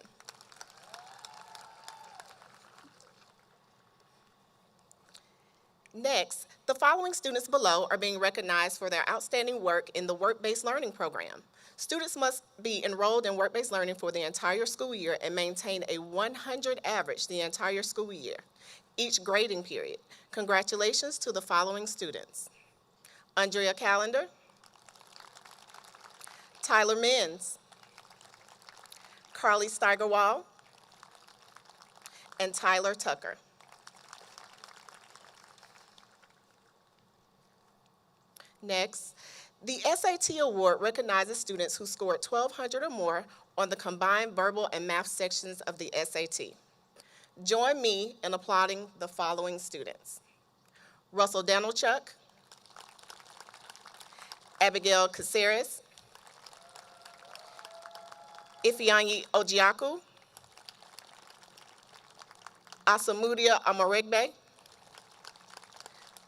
Next, the following students below are being recognized for their outstanding work in the work-based learning program. Students must be enrolled in work-based learning for the entire school year and maintain a 100 average the entire school year, each grading period. Congratulations to the following students: Andrea Callender, Tyler Menz, Carly Steigerwall, and Tyler Tucker. Next, the SAT Award recognizes students who scored 1,200 or more on the combined verbal and math sections of the SAT. Join me in applauding the following students: Russell Danilchuk, Abigail Caceres, Ifeanyi Ojiaku, Asamudia Amaregbe,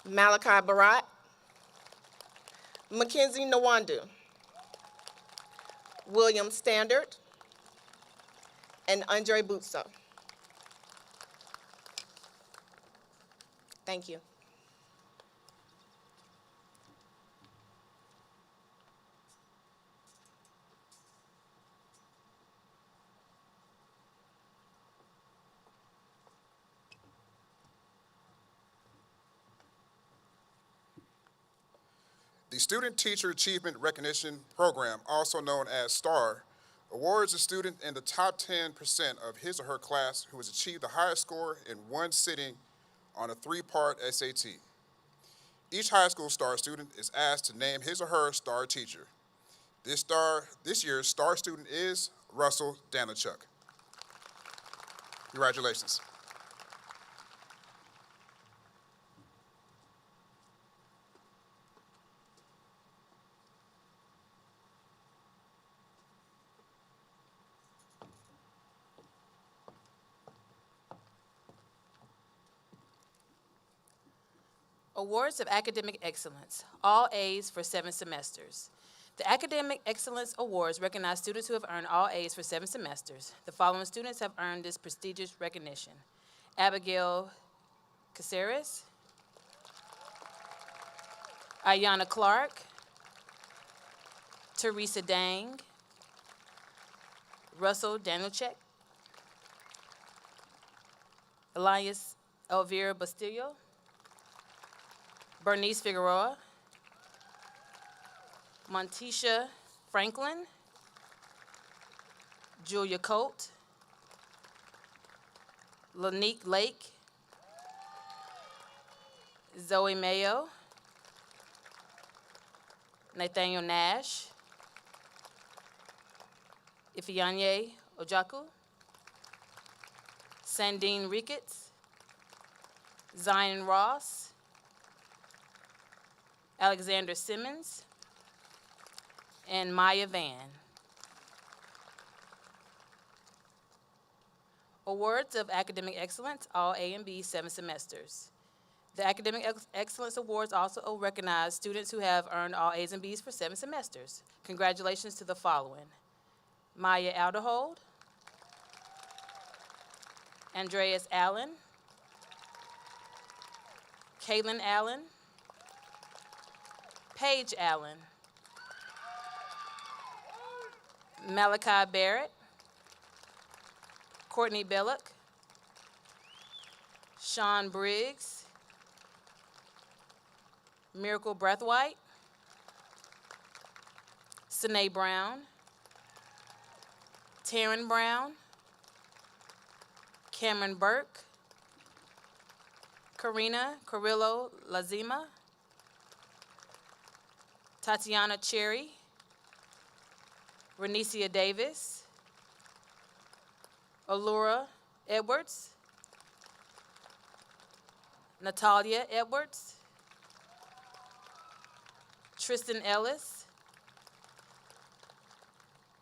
Malachi Barat, Mackenzie Nwandu, William Standard, and Andre Butso. Thank you. The Student Teacher Achievement Recognition Program, also known as STAR, awards a student in the top 10% of his or her class who has achieved the highest score in one sitting on a 3-part SAT. Each high school STAR student is asked to name his or her STAR teacher. This year's STAR student is Russell Danilchuk. Congratulations. Awards of Academic Excellence, all A's for 7 semesters. The Academic Excellence Awards recognize students who have earned all A's for 7 semesters. The following students have earned this prestigious recognition: Abigail Caceres, Ayana Clark, Teresa Dang, Russell Danielchek, Elias Elvira Bastillo, Bernice Figueroa, Montisha Franklin, Julia Colt, Lanique Lake, Zoe Mayo, Nathaniel Nash, Ifeanyi Ojaku, Sandine Ricketts, Zion Ross, Alexander Simmons, and Maya Van. Awards of Academic Excellence, all A and B, 7 semesters. The Academic Excellence Awards also recognize students who have earned all A's and B's for 7 semesters. Congratulations to the following: Maya Alderhold, Andreas Allen, Kaylin Allen, Paige Allen, Malachi Barrett, Courtney Bellock, Sean Briggs, Miracle Breathwhite, Sine Brown, Taryn Brown, Cameron Burke, Karina Carrillo Lazima, Tatiana Cherry, Renicia Davis, Allura Edwards, Natalia Edwards, Tristan Ellis,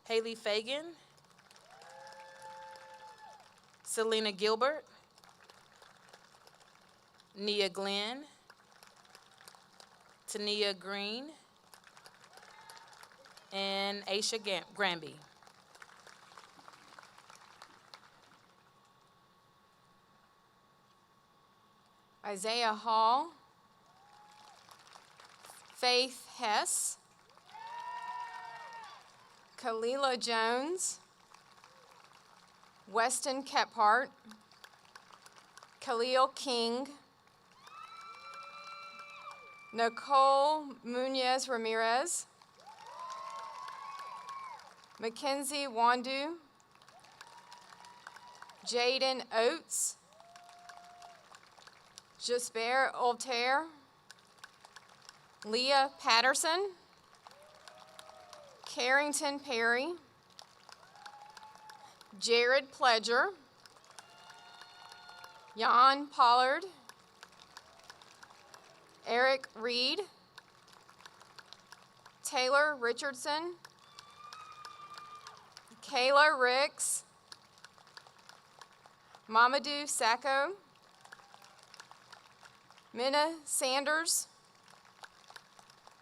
Haley Fagan, Selena Gilbert, Nia Glenn, Tania Green, and Aisha Granby. Isaiah Hall, Faith Hess, Kalila Jones, Weston Kephart, Khalil King, Nicole Munez Ramirez, Mackenzie Wandu, Jaden Oates, Jasper Altair, Leah Patterson, Carrington Perry, Jared Pledger, Jan Pollard, Eric Reed, Taylor Richardson, Kayla Ricks, Mamadou Sacco, Minna Sanders,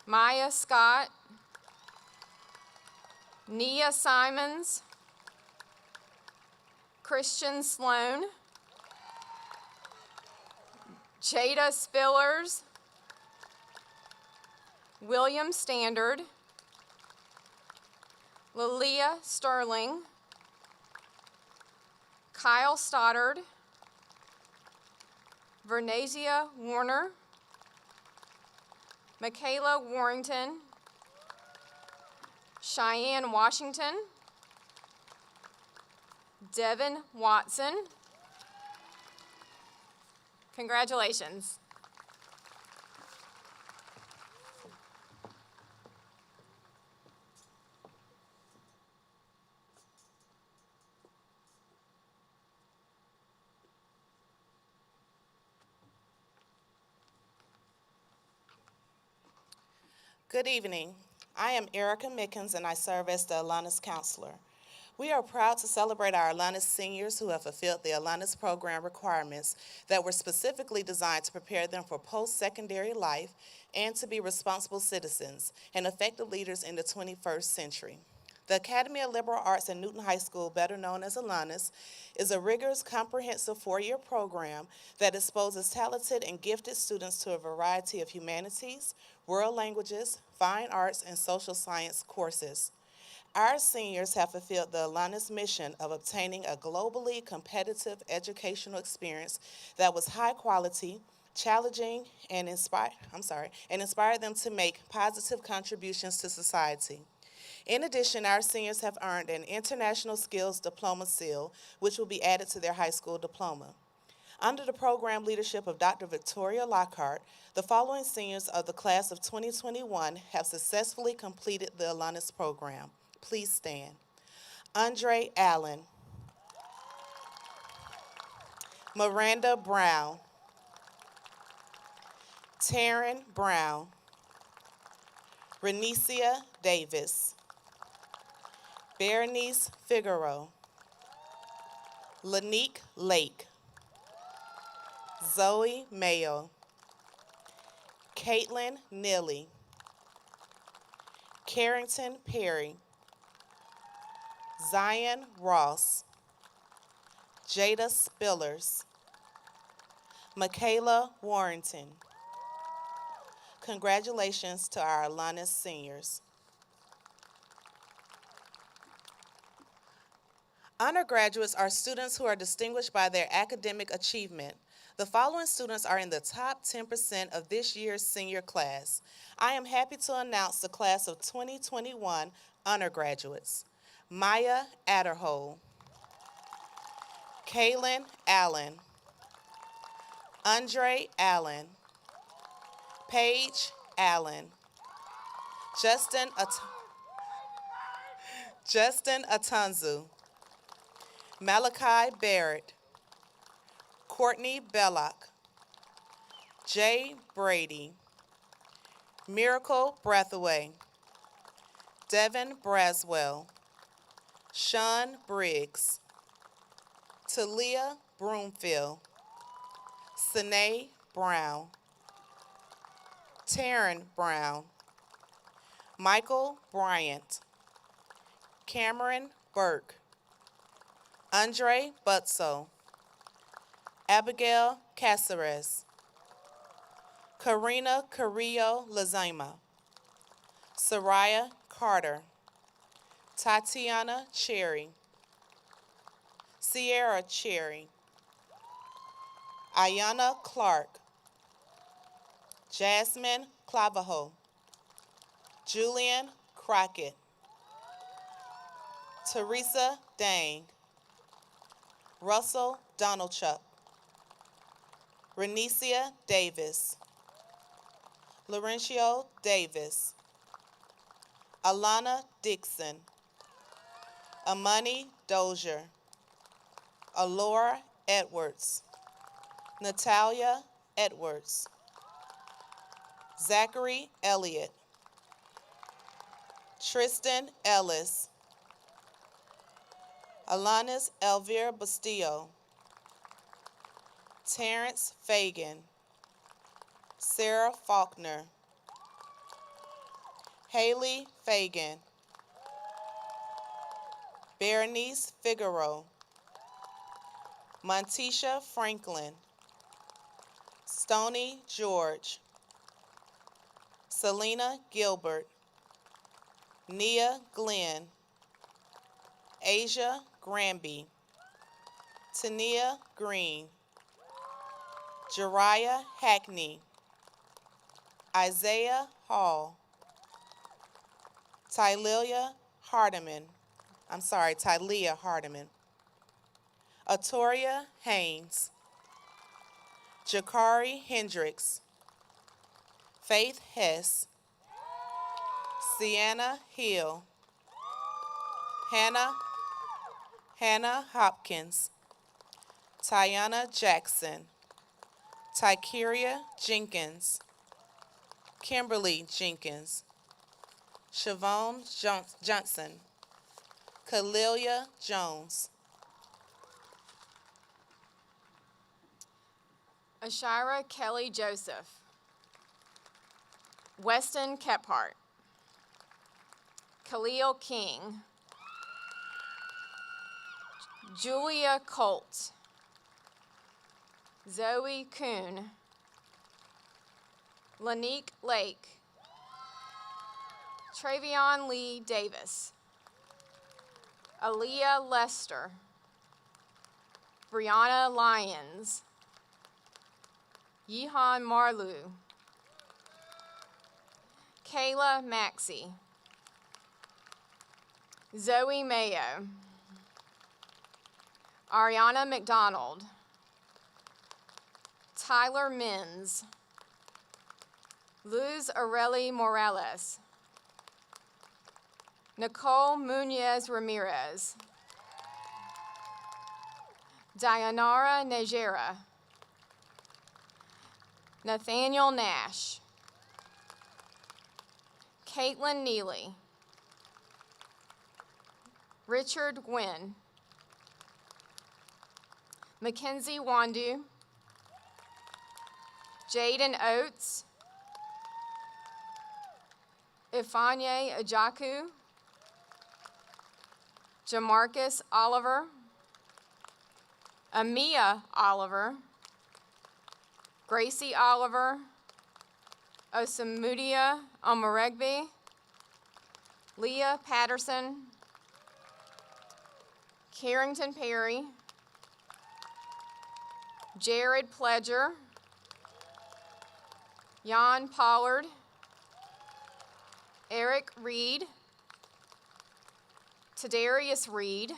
Maya Scott, Nia Simons, Christian Sloan, Jada Spillers, William Standard, Lilia Sterling, Kyle Stoddard, Vernazia Warner, Michaela Warrington, Cheyenne Washington, Devin Watson. Congratulations. Good evening. I am Erica Mickens, and I serve as the Alumnus Counselor. We are proud to celebrate our Alumnus seniors who have fulfilled the Alumnus program requirements that were specifically designed to prepare them for post-secondary life and to be responsible citizens and effective leaders in the 21st century. The Academy of Liberal Arts at Newton High School, better known as Alumnus, is a rigorous, comprehensive 4-year program that exposes talented and gifted students to a variety of humanities, world languages, fine arts, and social science courses. Our seniors have fulfilled the Alana's mission of obtaining a globally competitive educational experience that was high quality, challenging, and inspired them to make positive contributions to society. In addition, our seniors have earned an International Skills Diploma seal, which will be added to their high school diploma. Under the program leadership of Dr. Victoria Lockhart, the following seniors of the class of 2021 have successfully completed the Alana's program. Please stand. Andre Allen, Miranda Brown, Taryn Brown, Renesia Davis, Berenice Figueroa, Lanique Lake, Zoe Mayo, Caitlin Nilly, Carrington Perry, Zion Ross, Jada Spillers, Michaela Warrington. Congratulations to our Alana's seniors. Undergraduates are students who are distinguished by their academic achievement. The following students are in the top 10% of this year's senior class. I am happy to announce the class of 2021 undergraduates. Maya Adderhole, Kaylin Allen, Andre Allen, Paige Allen, Justin Atunzu, Malachi Barrett, Courtney Belloc, Jay Brady, Miracle Breathaway, Devin Braswell, Sean Briggs, Talia Broomfield, Sine Brown, Taryn Brown, Michael Bryant, Cameron Burke, Andre Butso, Abigail Caceres, Karina Carrillo Lazima, Soraya Carter, Tatiana Cherry, Sierra Cherry, Ayana Clark, Jasmine Clavajo, Julian Crockett, Teresa Dang, Russell Donaldchuk, Renesia Davis, Laurencio Davis, Alana Dixon, Amani Dozier, Alora Edwards, Natalia Edwards, Zachary Elliott, Tristan Ellis, Alanis Elvira Bastillo, Terrence Fagan, Sarah Faulkner, Haley Fagan, Berenice Figueroa, Montisha Franklin, Stony George, Selena Gilbert, Nia Glenn, Asia Granby, Tania Green, Jariah Hackney, Isaiah Hall, Tylia Hardiman, Atoria Haynes, Jakari Hendricks, Faith Hess, Sienna Hill, Hannah Hopkins, Tiana Jackson, Tykeria Jenkins, Kimberly Jenkins, Siobhan Johnson, Kalilia Jones, Ashira Kelly Joseph, Weston Kephart, Khalil King, Julia Colt, Zoe Kuhn, Lanique Lake, Travion Lee Davis, Aaliyah Lester, Brianna Lyons, Yihan Marlu, Kayla Maxey, Zoe Mayo, Ariana McDonald, Tyler Menz, Luz Areli Morales, Nicole Munoz Ramirez, Dayanara Najera, Nathaniel Nash, Caitlin Neely, Richard Gwynn, Mackenzie Wandu, Jaden Oates, Ifanye Ajaku, Jamarcus Oliver, Amia Oliver, Gracie Oliver, Osamudia Omaregbe, Leah Patterson, Carrington Perry, Jared Pledger, Jan Pollard, Eric Reed, Tadarius Reed,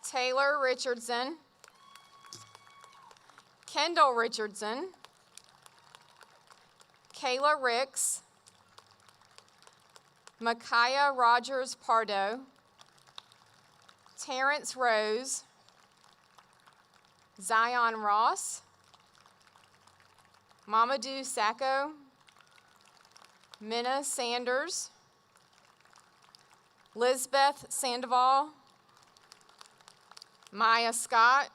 Taylor Richardson, Kendall Richardson, Kayla Ricks, Micaiah Rogers Pardo, Terrence Rose, Zion Ross, Mamadou Sacco, Minna Sanders, Lisbeth Sandoval, Maya Scott,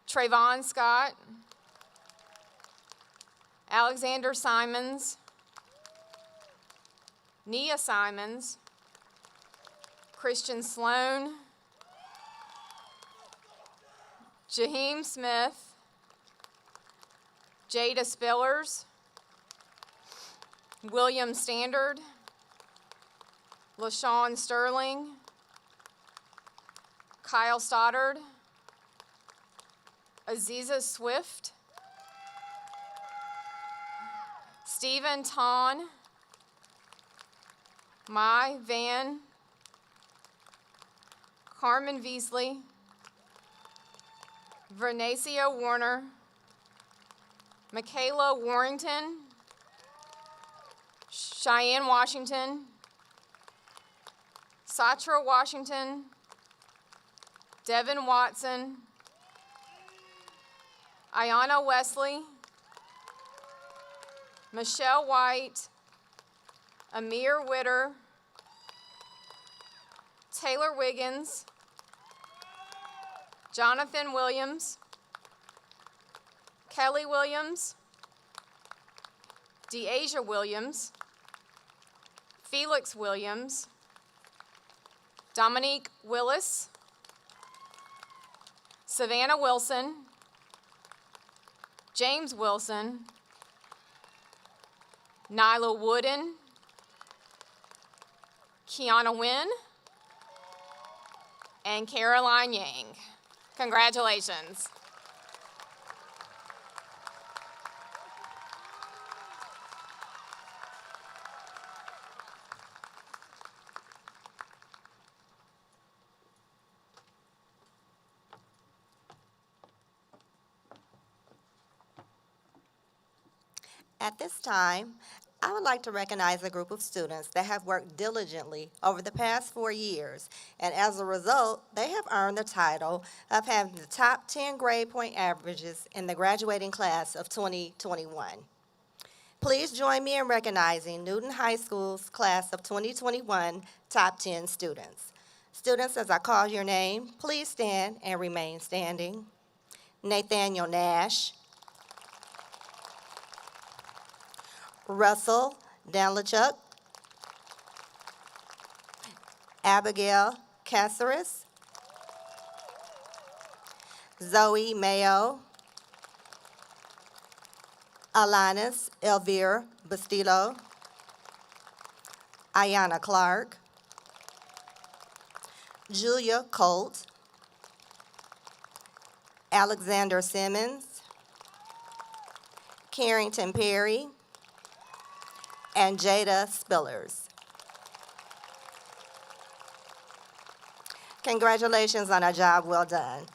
Trayvon Scott, Alexander Simons, Nia Simons, Christian Sloan, Jaheim Smith, Jada Spillers, William Standard, LaShawn Sterling, Kyle Stoddard, Aziza Swift, Stephen Ton, Mai Van, Carmen Veasley, Vernacia Warner, Michaela Warrington, Cheyenne Washington, Satra Washington, Devin Watson, Ayanna Wesley, Michelle White, Amir Witter, Taylor Wiggins, Jonathan Williams, Kelly Williams, Deasia Williams, Felix Williams, Dominique Willis, Savannah Wilson, James Wilson, Nyla Wooden, Kiana Wynn, and Caroline Yang. Congratulations. At this time, I would like to recognize a group of students that have worked diligently over the past 4 years, and as a result, they have earned the title of having the top 10 grade point averages in the graduating class of 2021. Please join me in recognizing Newton High School's class of 2021 top 10 students. Students, as I call your name, please stand and remain standing. Nathaniel Nash, Russell Danlichuk, Abigail Caceres, Zoe Mayo, Alanis Elvira Bastillo, Ayana Clark, Julia Colt, Alexander Simmons, Carrington Perry, and Jada Spillers. Congratulations on a job well done.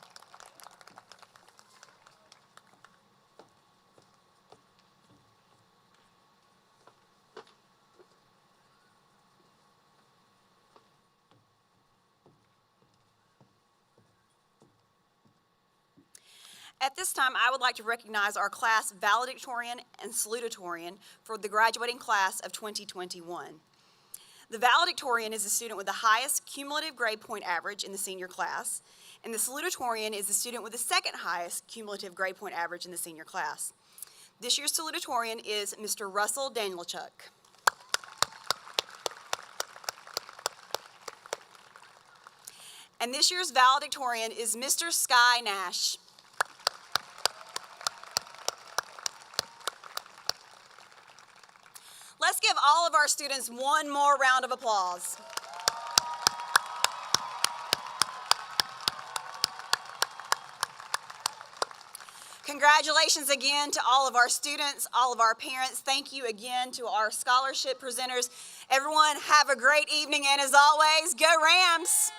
At this time, I would like to recognize our class valedictorian and salutatorian for the graduating class of 2021. The valedictorian is the student with the highest cumulative grade point average in the senior class, and the salutatorian is the student with the second highest cumulative grade point average in the senior class. This year's salutatorian is Mr. Russell Danielchuk. And this year's valedictorian is Mr. Sky Nash. Let's give all of our students one more round of applause. Congratulations again to all of our students, all of our parents. Thank you again to our scholarship presenters. Everyone, have a great evening, and as always, go Rams!